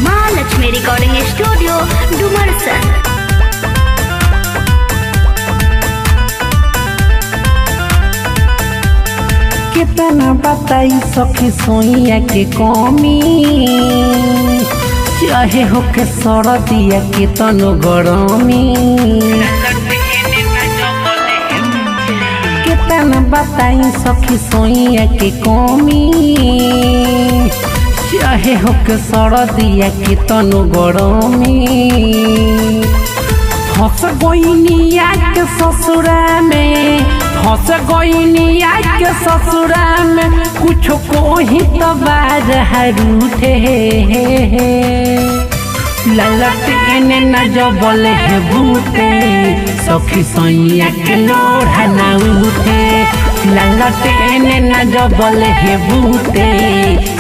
Mahalakshmi recording studio Dumarsan. कितना बताई सखी सोइया के कमी, चाहे होके सरदिया के तनो गरमी। कितना बताई सखी सोइया के कमी, चाहे होके सरदिया के तनो गरमी। फंस गइनिया के ससुरा में, फंस गइनिया के ससुरा में, कुछ कोही तो बाज रूठे। ललटेने न जबल है बूटे, सखी सैया के लोढ़ा न उठे। ललटेने न जबल है बूटे,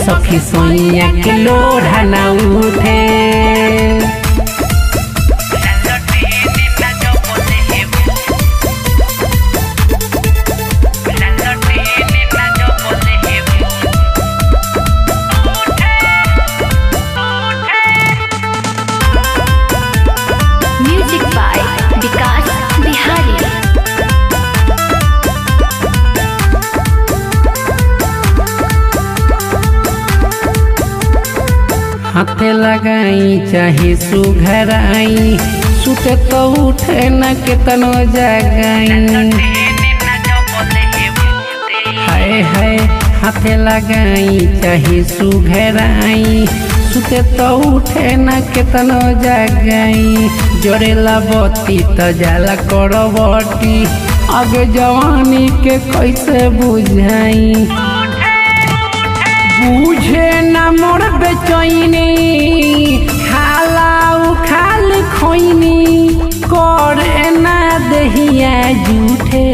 सखी सैया के लोढ़ा न उठे। हाथे लगाई चाहे सुघराई, सुते तो उठे न केतनो जगाई। हाय हाय हाथे लगाई चाहे सुघराई, सुते तो उठे न केतनो जगाई। जोड़ेला बत्ती तो जाला करवटी, आगे जवानी के कैसे बुझाई। बुझे न मोर बेचैनी, खाला उखाल खोइनी, करे न दहिया जूठे।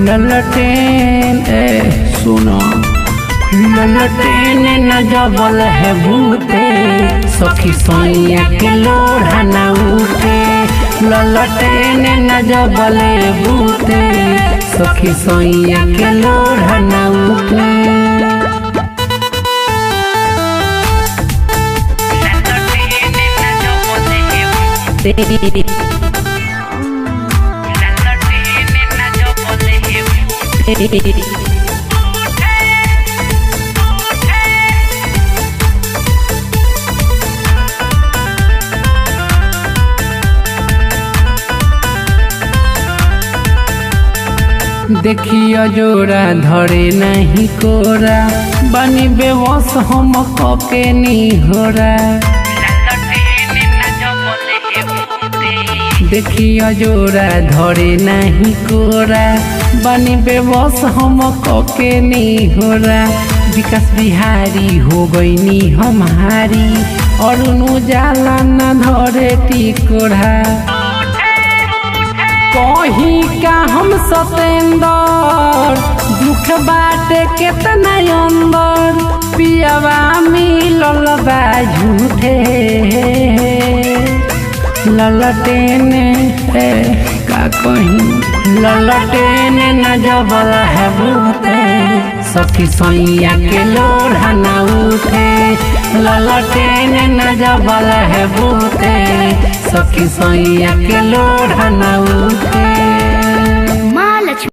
ललटेन सुनो, ललटेन न जबल है भूते, सखी सैया के लोढ़ा न उठे। ललटेन न जबल भूते, सखी सैया के लोढ़ा न उठे। देखियो जोड़ा धरे नहीं कोरा, बनी बेवस हम कके निहोरा। देखियो जोड़ा धरे नहीं कोरा, बनी बेवस हम कके निहोरा। विकास बिहारी हो गईनी हमारी, और जाला न धरे टिकोरा। कहीं का हम सतेंदर, दुख बाटे केतना अंदर, पियावा मिलल बा झूठे। ललटेने का कहीं, ललटेने न जबल है बूते, सखी सैया के लोढ़ा न उठे। ललटेने न जबल है बूते, सखी सैया के लोढ़ा न